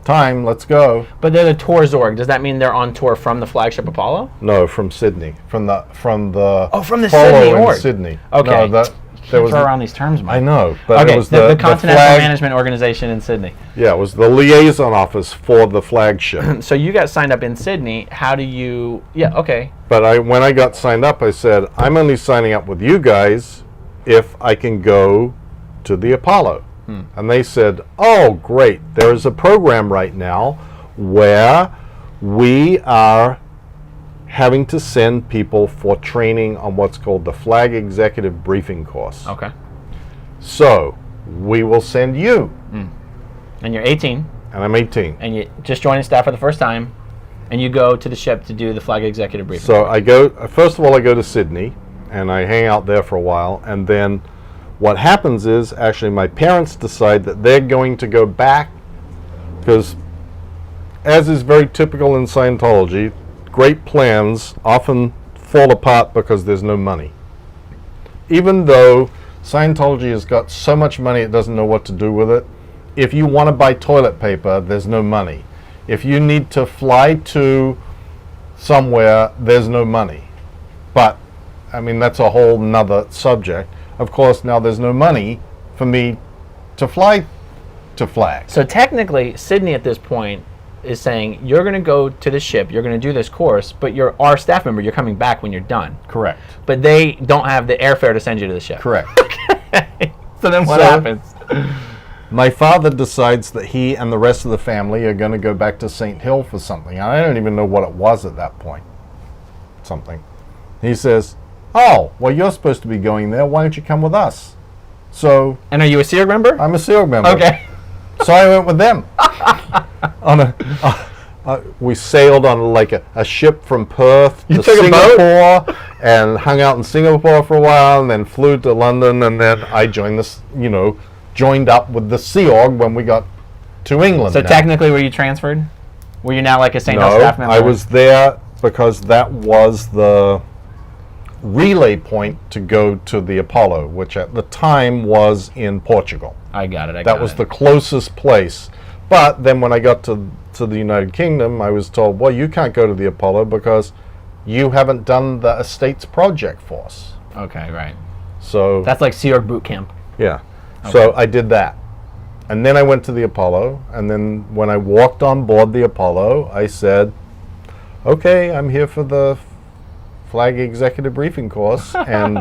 time, let's go. But they're the tour Zorg. Does that mean they're on tour from the flagship Apollo? No, from Sydney, from the from the Apollo Sydney in org. Sydney. Okay. No, There was throw around these terms, Mike. I know, but okay, it was the Continental flag, Management Organization in Sydney. Yeah, it was the liaison office for the flagship. So you got signed up in Sydney. How do you? Yeah, okay. But when I got signed up, I said, I'm only signing up with you guys if I can go to the Apollo. And they said, oh, great. There is a program right now where we are having to send people for training on what's called the Flag Executive Briefing Course. Okay. So we will send you. And you're 18. And I'm 18. And you just joining staff for the first time, and you go to the ship to do the Flag Executive Briefing. So I go, first of all, I go to Sydney, and I hang out there for a while, and then what happens is, actually, my parents decide that they're going to go back, because as is very typical in Scientology, great plans often fall apart because there's no money. Even though Scientology has got so much money it doesn't know what to do with it, if you want to buy toilet paper, there's no money. If you need to fly to somewhere, there's no money. But, I mean, that's a whole nother subject. Of course, now there's no money for me to fly to Flag. So technically, Sydney at this point is saying, you're going to go to the ship, you're going to do this course, but you're our staff member, you're coming back when you're done. Correct. But they don't have the airfare to send you to the ship. Correct. Okay. So then what happens? My father decides that he and the rest of the family are going to go back to St. Hill for something. I don't even know what it was at that point. Something. He says, oh, well, you're supposed to be going there. Why don't you come with us? So. And are you a Sea Org member? I'm a Sea Org member. Okay. So I went with them. We sailed on like a ship from Perth to Singapore and hung out in Singapore for a while, and then flew to London, and then I joined joined up with the Sea Org when we got to England. So technically, were you transferred? Were you now like a St. Hill staff member? I was there because that was the relay point to go to the Apollo, which at the time was in Portugal. I got it. That was the closest place. But then when I got to the United Kingdom, I was told, well, you can't go to the Apollo because you haven't done the Estates Project for us. Okay, right. So that's like Sea Org boot camp. Yeah. Okay. So I did that. And then I went to the Apollo, and then when I walked on board the Apollo, I said, okay, I'm here for the Flag Executive Briefing Course. And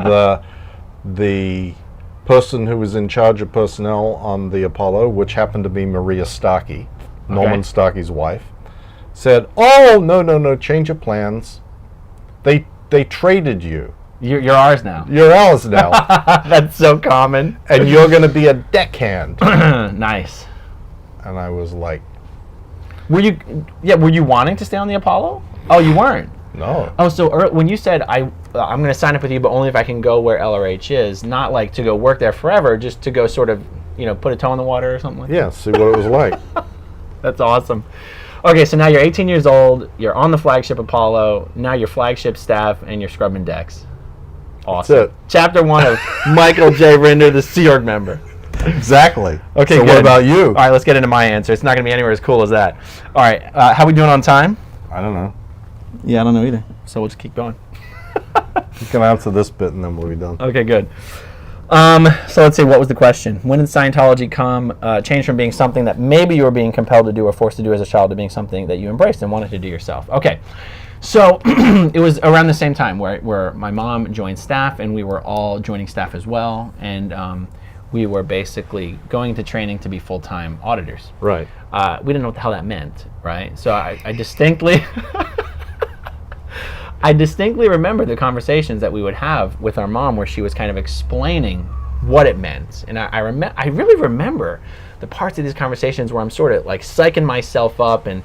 the person who was in charge of personnel on the Apollo, which happened to be Maria Starkey, Norman Starkey's wife, said, oh, no, change of plans. They traded you. You're ours now. You're ours now. That's so common. And you're going to be a deckhand. Nice. And I was like, were you wanting to stay on the Apollo? Oh, you weren't? No. Oh, so when you said, I'm going to sign up with you, but only if I can go where LRH is, not like to go work there forever, just to go sort of, put a toe in the water or something like that? Yeah, see what it was like. That's awesome. Okay, so now you're 18 years old, you're on the flagship Apollo, now you're flagship staff, and you're scrubbing decks. Awesome. That's it. Chapter 1 of Michael J. Rinder, the Sea Org member. Exactly. Okay, so good. What about you? All right, let's get into my answer. It's not going to be anywhere as cool as that. All right, how we doing on time? I don't know. Yeah, I don't know either. So we'll just keep going. You can answer this bit and then we'll be done. Okay, good. So let's see, what was the question? When did Scientology change from being something that maybe you were being compelled to do or forced to do as a child to being something that you embraced and wanted to do yourself? Okay, so it was around the same time where my mom joined staff, and we were all joining staff as well, and we were basically going to training to be full-time auditors. Right. We didn't know what the hell that meant, right? So I distinctly... I distinctly remember the conversations that we would have with our mom where she was kind of explaining what it meant. And I really remember the parts of these conversations where I'm sort of like psyching myself up and,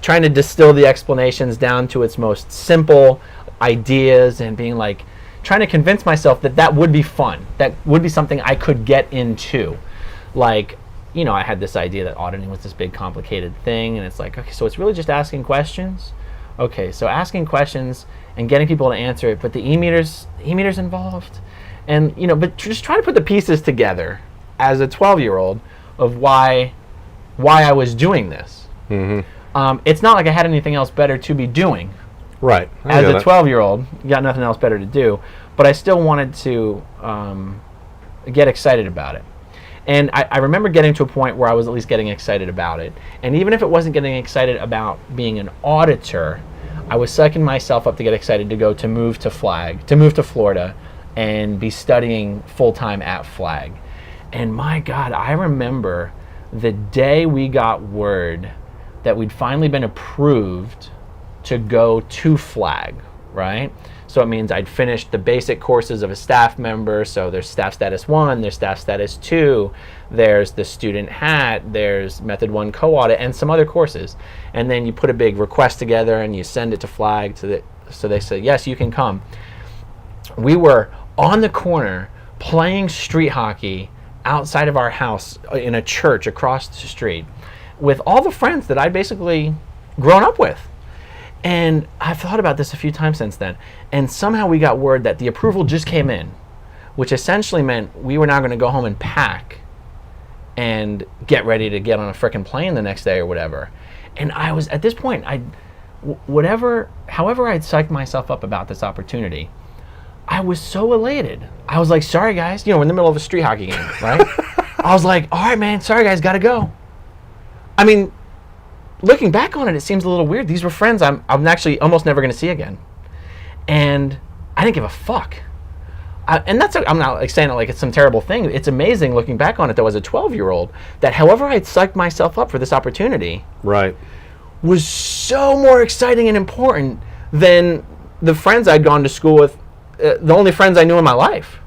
trying to distill the explanations down to its most simple ideas and being like, trying to convince myself that would be fun. That would be something I could get into. Like, I had this idea that auditing was this big complicated thing, and it's like, okay, so it's really just asking questions? Okay, so asking questions and getting people to answer it, but the e-meters involved, and but just trying to put the pieces together as a 12-year-old of why I was doing this. Mm-hmm. It's not like I had anything else better to be doing. Right. As a 12-year-old, you got nothing else better to do, but I still wanted to get excited about it. And I remember getting to a point where I was at least getting excited about it. And even if it wasn't getting excited about being an auditor, I was psyching myself up to get excited to move to Florida and be studying full-time at Flag. And my God, I remember the day we got word that we'd finally been approved to go to Flag, right? So it means I'd finished the basic courses of a staff member. So there's staff status 1, there's staff status 2, there's the student hat, there's method 1 co-audit, and some other courses. And then you put a big request together and you send it to Flag so they say, yes, you can come. We were on the corner playing street hockey outside of our house in a church across the street with all the friends that I'd basically grown up with. And I've thought about this a few times since then. And somehow we got word that the approval just came in, which essentially meant we were now going to go home and pack and get ready to get on a frickin' plane the next day or whatever. And I was, at this point, however I'd psyched myself up about this opportunity, I was so elated. I was like, sorry guys, we're in the middle of a street hockey game, right? I was like, all right, man, sorry guys, gotta go. I mean, looking back on it, it seems a little weird. These were friends I'm actually almost never going to see again. And I didn't give a fuck. I'm not like saying it like it's some terrible thing. It's amazing looking back on it, though, as a 12-year-old, that however I'd psyched myself up for this opportunity was so more exciting and important than the friends I'd gone to school with, the only friends I knew in my life.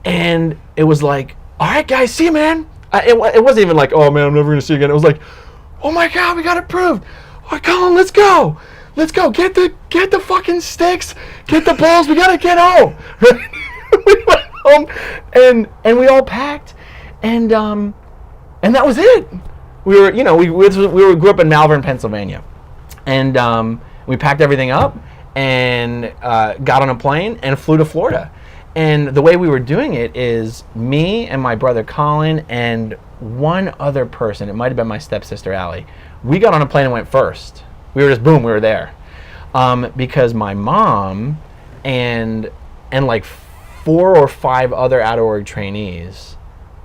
And it was like, all right, guys, see you, man. It wasn't even like, oh, man, I'm never going to see you again. It was like, oh my God, we got approved. All right, Colin, let's go. Let's go. Get the fucking sticks. Get the balls. We gotta get home. We went home and we all packed and that was it. We were, we grew up in Malvern, Pennsylvania, and we packed everything up and got on a plane and flew to Florida. And the way we were doing it is me and my brother Colin and one other person. It might have been my stepsister Allie. We got on a plane and went first. We were just boom, we were there, because my mom and like 4 or 5 other out-of-org trainees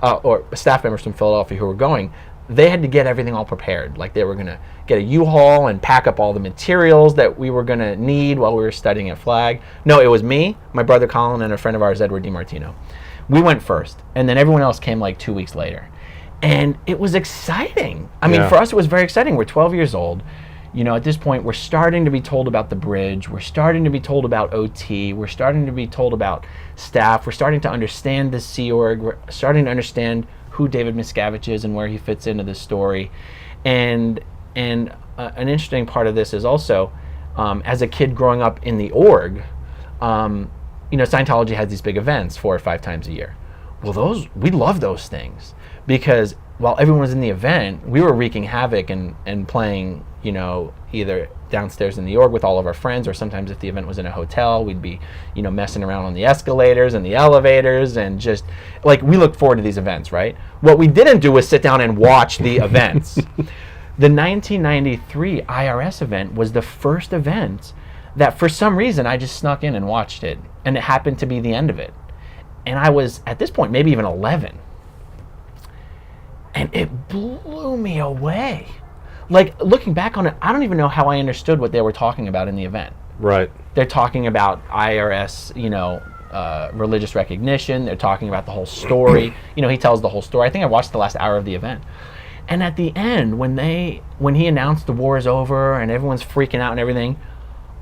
or staff members from Philadelphia who were going, they had to get everything all prepared. Like they were going to get a U-Haul and pack up all the materials that we were going to need while we were studying at Flag. No, it was me, my brother Colin, and a friend of ours, Edward DiMartino. We went first, and then everyone else came like 2 weeks later. And it was exciting. I mean, for us, it was very exciting. We're 12 years old. At this point, we're starting to be told about the bridge. We're starting to be told about OT. We're starting to be told about staff. We're starting to understand the Sea Org. We're starting to understand who David Miscavige is and where he fits into this story. And an interesting part of this is also, as a kid growing up in the org, Scientology has these big events 4 or 5 times a year. Well, we love those things because while everyone was in the event, we were wreaking havoc and playing, either downstairs in the org with all of our friends, or sometimes if the event was in a hotel, we'd be, messing around on the escalators and the elevators, and just like we looked forward to these events, right? What we didn't do was sit down and watch the events. The 1993 IRS event was the first event that for some reason I just snuck in and watched it, and it happened to be the end of it. And I was, at this point, maybe even 11. And it blew me away. Like, looking back on it, I don't even know how I understood what they were talking about in the event. Right. They're talking about IRS, religious recognition. They're talking about the whole story. He tells the whole story. I think I watched the last hour of the event. And at the end, when he announced the war is over and everyone's freaking out and everything,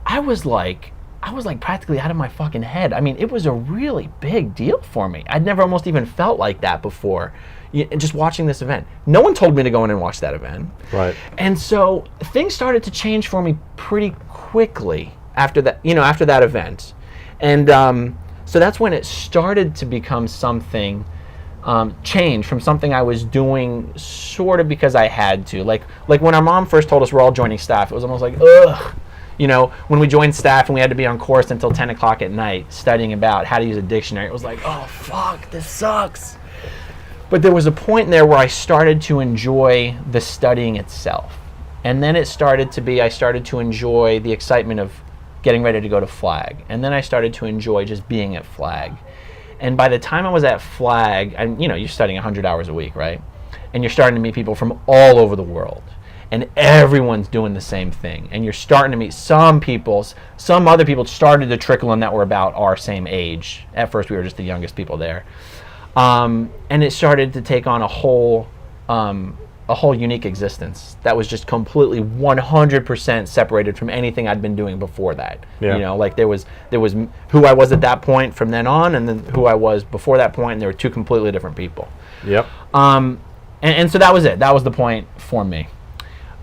I was like practically out of my fucking head. I mean, it was a really big deal for me. I'd never almost even felt like that before. Just watching this event. No one told me to go in and watch that event. Right. And so things started to change for me pretty quickly after that, after that event. And so that's when it started to become something, change from something I was doing sort of because I had to. Like when our mom first told us we're all joining staff, it was almost like, ugh. When we joined staff and we had to be on course until 10 o'clock at night studying about how to use a dictionary, it was like, oh, fuck, this sucks. But there was a point in there where I started to enjoy the studying itself. And then it started to be, I started to enjoy the excitement of getting ready to go to Flag. And then I started to enjoy just being at Flag. And by the time I was at Flag, and you're studying 100 hours a week, right? And you're starting to meet people from all over the world. And everyone's doing the same thing. And you're starting to meet some other people started to trickle in that were about our same age. At first we were just the youngest people there. And it started to take on a whole unique existence that was just completely 100% separated from anything I'd been doing before that. Yeah. Like there was who I was at that point from then on, and then who I was before that point, and there were two completely different people. Yep. And so that was it. That was the point for me.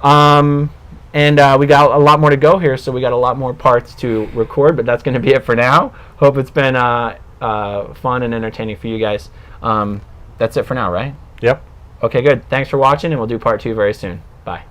And we got a lot more to go here, so we got a lot more parts to record, but that's going to be it for now. Hope it's been fun and entertaining for you guys. That's it for now, right? Yep. Okay, good. Thanks for watching, and we'll do part 2 very soon. Bye.